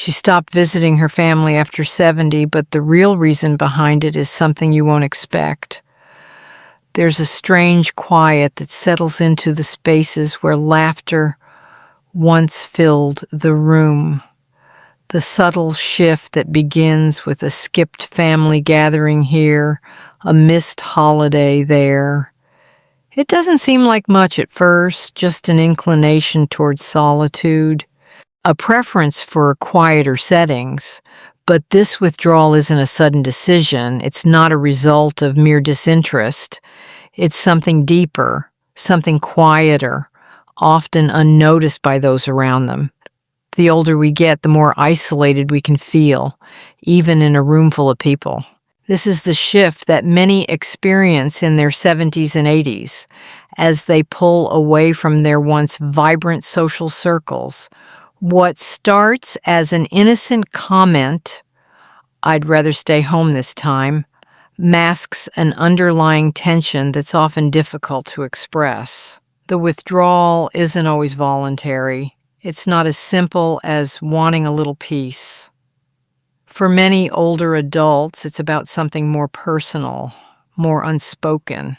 She stopped visiting her family after 70, but the real reason behind it is something you won't expect. There's a strange quiet that settles into the spaces where laughter once filled the room. The subtle shift that begins with a skipped family gathering here, a missed holiday there. It doesn't seem like much at first, just an inclination towards solitude, a preference for quieter settings. But this withdrawal isn't a sudden decision. It's not a result of mere disinterest. It's something deeper, something quieter, often unnoticed by those around them. The older we get, the more isolated we can feel, even in a room full of people. This is the shift that many experience in their 70s and 80s as they pull away from their once vibrant social circles. What starts as an innocent comment, "I'd rather stay home this time," masks an underlying tension that's often difficult to express. The withdrawal isn't always voluntary. It's not as simple as wanting a little peace. For many older adults, it's about something more personal, more unspoken.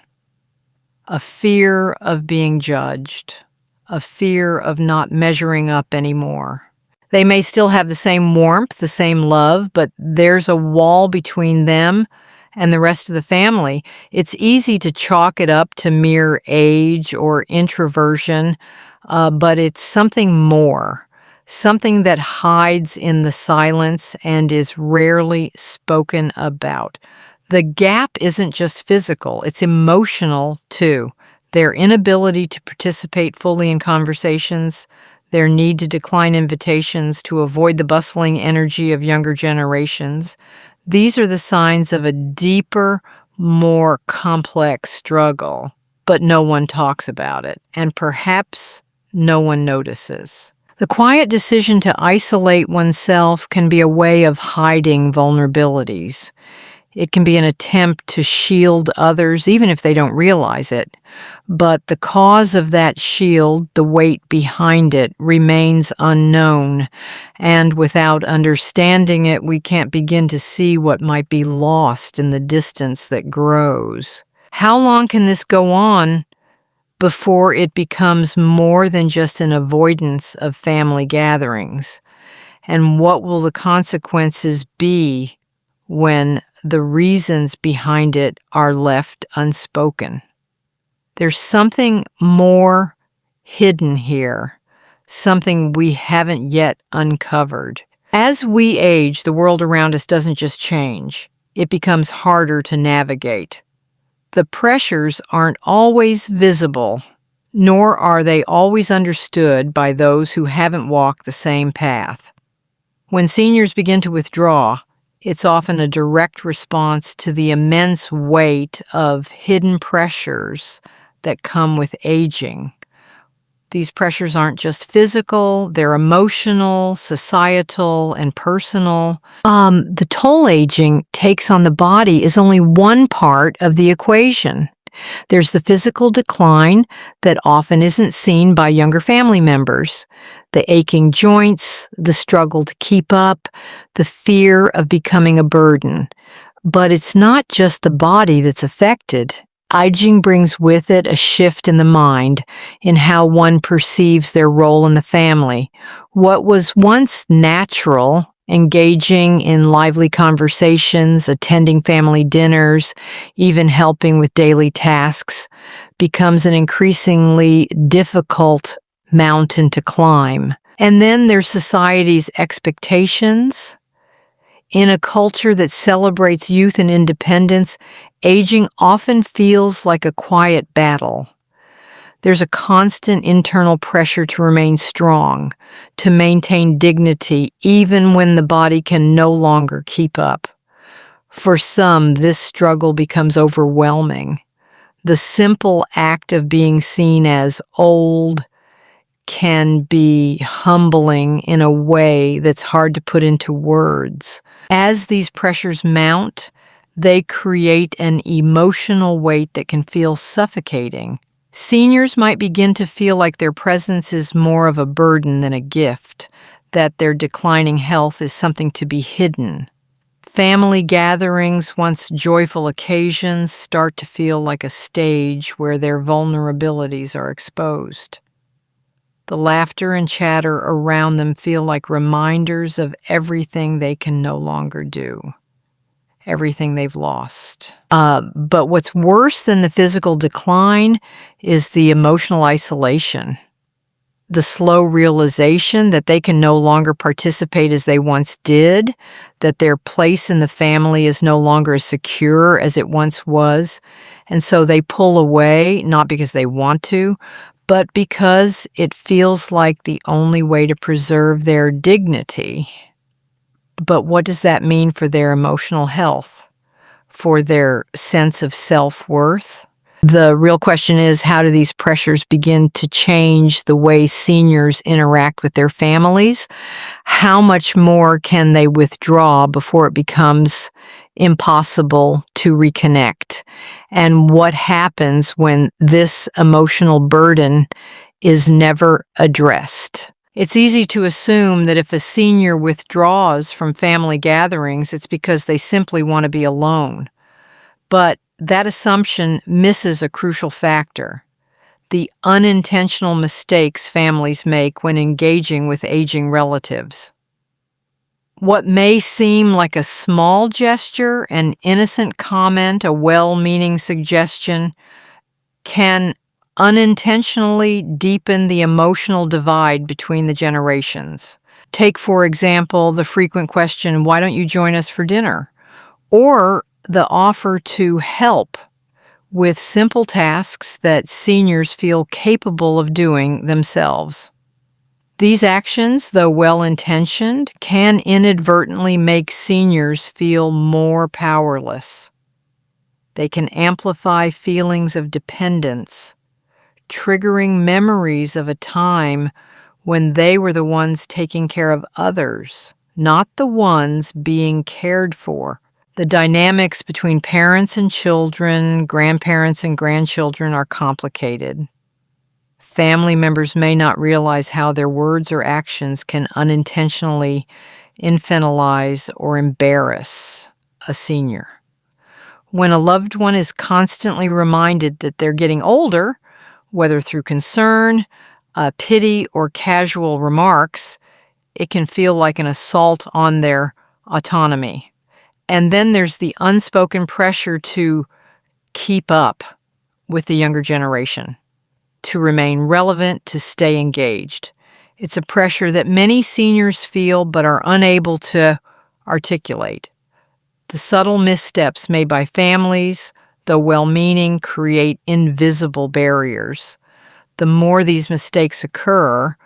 A fear of being judged, a fear of not measuring up anymore. They may still have the same warmth, the same love, but there's a wall between them and the rest of the family. It's easy to chalk it up to mere age or introversion, but it's something more, something that hides in the silence and is rarely spoken about. The gap isn't just physical, it's emotional too. Their inability to participate fully in conversations, their need to decline invitations to avoid the bustling energy of younger generations. These are the signs of a deeper, more complex struggle, but no one talks about it, and perhaps no one notices. The quiet decision to isolate oneself can be a way of hiding vulnerabilities. It can be an attempt to shield others, even if they don't realize it. But the cause of that shield, the weight behind it, remains unknown. And without understanding it, we can't begin to see what might be lost in the distance that grows. How long can this go on before it becomes more than just an avoidance of family gatherings? And what will the consequences be when the reasons behind it are left unspoken? There's something more hidden here, something we haven't yet uncovered. As we age, the world around us doesn't just change. It becomes harder to navigate. The pressures aren't always visible, nor are they always understood by those who haven't walked the same path. When seniors begin to withdraw, it's often a direct response to the immense weight of hidden pressures that come with aging. These pressures aren't just physical, they're emotional, societal, and personal. The toll aging takes on the body is only one part of the equation. There's the physical decline that often isn't seen by younger family members. The aching joints, the struggle to keep up, the fear of becoming a burden. But it's not just the body that's affected. Aging brings with it a shift in the mind, in how one perceives their role in the family. What was once natural, engaging in lively conversations, attending family dinners, even helping with daily tasks, becomes an increasingly difficult mountain to climb. And then there's society's expectations. In a culture that celebrates youth and independence, aging often feels like a quiet battle. There's a constant internal pressure to remain strong, to maintain dignity, even when the body can no longer keep up. For some, this struggle becomes overwhelming. The simple act of being seen as old can be humbling in a way that's hard to put into words. As these pressures mount, they create an emotional weight that can feel suffocating. Seniors might begin to feel like their presence is more of a burden than a gift. that their declining health is something to be hidden. Family gatherings, once joyful occasions, start to feel like a stage where their vulnerabilities are exposed. The laughter and chatter around them feel like reminders of everything they can no longer do, everything they've lost. But what's worse than the physical decline is the emotional isolation. The slow realization that they can no longer participate as they once did, that their place in the family is no longer as secure as it once was, and so they pull away, not because they want to, but because it feels like the only way to preserve their dignity. But what does that mean for their emotional health, for their sense of self-worth? The real question is, how do these pressures begin to change the way seniors interact with their families? How much more can they withdraw before it becomes impossible to reconnect? And what happens when this emotional burden is never addressed? It's easy to assume that if a senior withdraws from family gatherings, it's because they simply want to be alone. But that assumption misses a crucial factor: the unintentional mistakes families make when engaging with aging relatives. What may seem like a small gesture, an innocent comment, a well-meaning suggestion, can unintentionally deepen the emotional divide between the generations. Take, for example, the frequent question, "Why don't you join us for dinner?" Or the offer to help with simple tasks that seniors feel capable of doing themselves. These actions, though well-intentioned, can inadvertently make seniors feel more powerless. They can amplify feelings of dependence, triggering memories of a time when they were the ones taking care of others, not the ones being cared for. The dynamics between parents and children, grandparents and grandchildren are complicated. Family members may not realize how their words or actions can unintentionally infantilize or embarrass a senior. When a loved one is constantly reminded that they're getting older, whether through concern, pity, or casual remarks, it can feel like an assault on their autonomy. And then there's the unspoken pressure to keep up with the younger generation, to remain relevant, to stay engaged. It's a pressure that many seniors feel but are unable to articulate. The subtle missteps made by families, though well-meaning, create invisible barriers. The more these mistakes occur,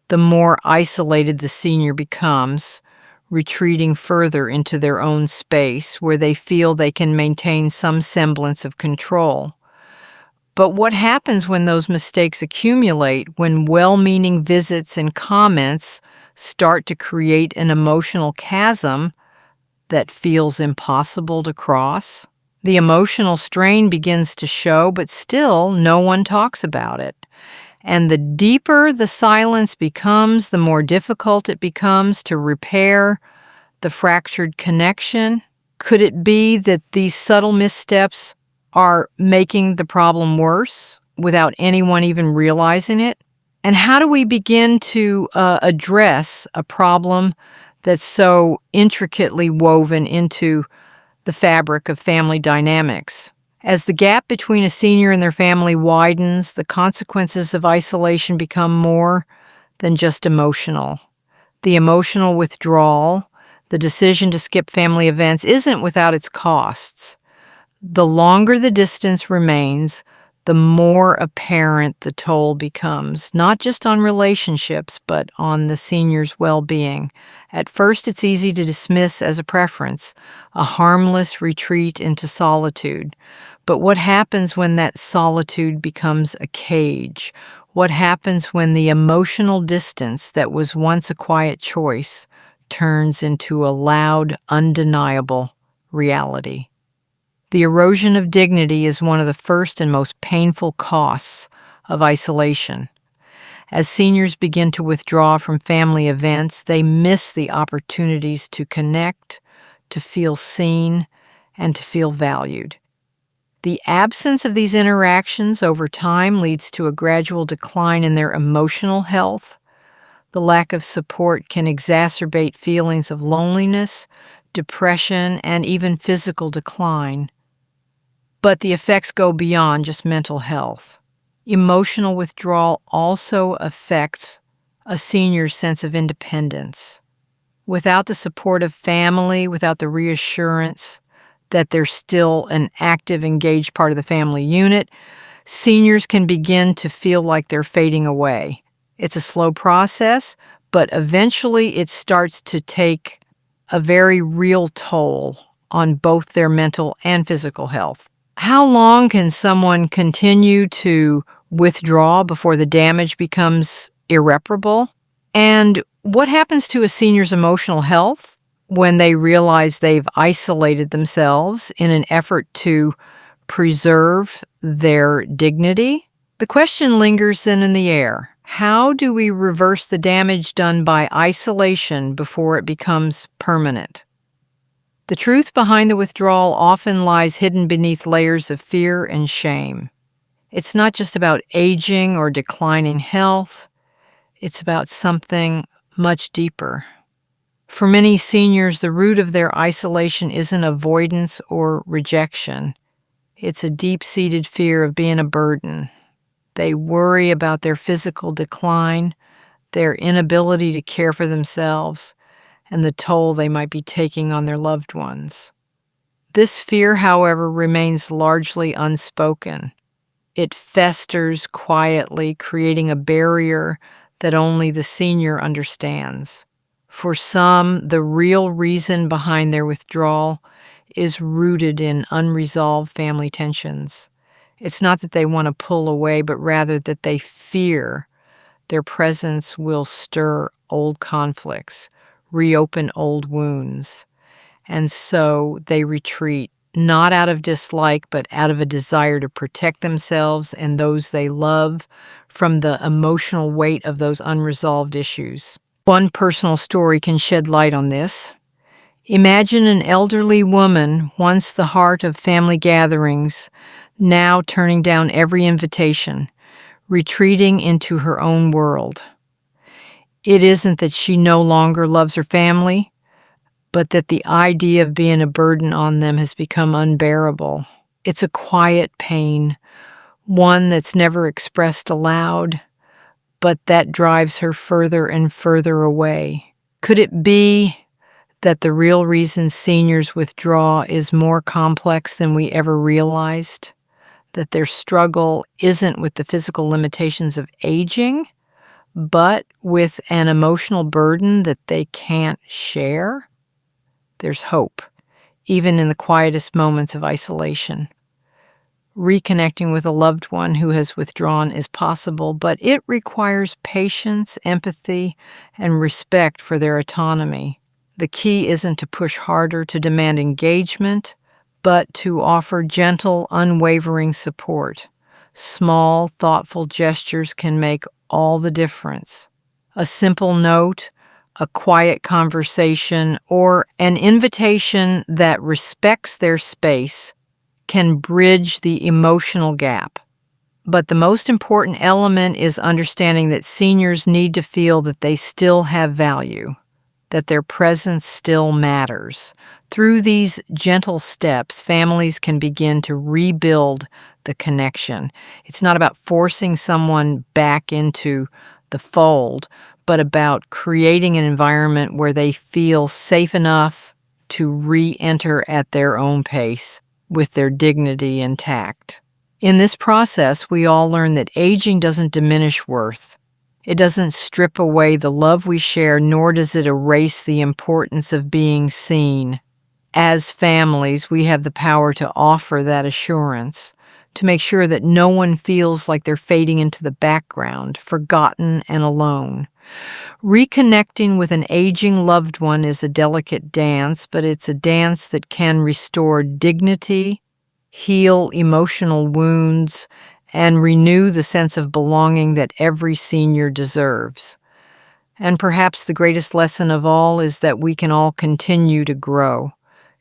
the more isolated the senior becomes, retreating further into their own space where they feel they can maintain some semblance of control. But what happens when those mistakes accumulate, when well-meaning visits and comments start to create an emotional chasm that feels impossible to cross? The emotional strain begins to show, but still no one talks about it. And the deeper the silence becomes, the more difficult it becomes to repair the fractured connection. Could it be that these subtle missteps are making the problem worse without anyone even realizing it? And how do we begin to address a problem that's so intricately woven into the fabric of family dynamics? As the gap between a senior and their family widens, the consequences of isolation become more than just emotional. The emotional withdrawal, the decision to skip family events, isn't without its costs. The longer the distance remains, the more apparent the toll becomes, not just on relationships, but on the senior's well-being. At first, it's easy to dismiss as a preference, a harmless retreat into solitude. But what happens when that solitude becomes a cage? What happens when the emotional distance that was once a quiet choice turns into a loud, undeniable reality? The erosion of dignity is one of the first and most painful costs of isolation. As seniors begin to withdraw from family events, they miss the opportunities to connect, to feel seen, and to feel valued. The absence of these interactions over time leads to a gradual decline in their emotional health. The lack of support can exacerbate feelings of loneliness, depression, and even physical decline. But the effects go beyond just mental health. Emotional withdrawal also affects a senior's sense of independence. Without the support of family, without the reassurance that they're still an active, engaged part of the family unit, seniors can begin to feel like they're fading away. It's a slow process, but eventually it starts to take a very real toll on both their mental and physical health. How long can someone continue to withdraw before the damage becomes irreparable? And what happens to a senior's emotional health when they realize they've isolated themselves in an effort to preserve their dignity? The question lingers then in the air. How do we reverse the damage done by isolation before it becomes permanent? The truth behind the withdrawal often lies hidden beneath layers of fear and shame. It's not just about aging or declining health. It's about something much deeper. For many seniors, the root of their isolation isn't avoidance or rejection. It's a deep-seated fear of being a burden. They worry about their physical decline, their inability to care for themselves, and the toll they might be taking on their loved ones. This fear, however, remains largely unspoken. It festers quietly, creating a barrier that only the senior understands. For some, the real reason behind their withdrawal is rooted in unresolved family tensions. It's not that they want to pull away, but rather that they fear their presence will stir old conflicts, reopen old wounds. And so they retreat, not out of dislike, but out of a desire to protect themselves and those they love from the emotional weight of those unresolved issues. One personal story can shed light on this. Imagine an elderly woman, once the heart of family gatherings, now turning down every invitation, retreating into her own world. It isn't that she no longer loves her family, but that the idea of being a burden on them has become unbearable. It's a quiet pain, one that's never expressed aloud, but that drives her further and further away. Could it be that the real reason seniors withdraw is more complex than we ever realized? That their struggle isn't with the physical limitations of aging, but with an emotional burden that they can't share? There's hope, even in the quietest moments of isolation. Reconnecting with a loved one who has withdrawn is possible, but it requires patience, empathy, and respect for their autonomy. The key isn't to push harder to demand engagement, but to offer gentle, unwavering support. Small, thoughtful gestures can make all the difference. A simple note, a quiet conversation, or an invitation that respects their space can bridge the emotional gap. But the most important element is understanding that seniors need to feel that they still have value, that their presence still matters. Through these gentle steps, families can begin to rebuild the connection. It's not about forcing someone back into the fold, but about creating an environment where they feel safe enough to re-enter at their own pace with their dignity intact. In this process, we all learn that aging doesn't diminish worth. It doesn't strip away the love we share, nor does it erase the importance of being seen. As families, we have the power to offer that assurance, to make sure that no one feels like they're fading into the background, forgotten and alone. Reconnecting with an aging loved one is a delicate dance, but it's a dance that can restore dignity, heal emotional wounds, and renew the sense of belonging that every senior deserves. And perhaps the greatest lesson of all is that we can all continue to grow,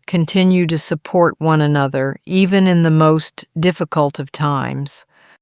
continue to support one another, even in the most difficult of times.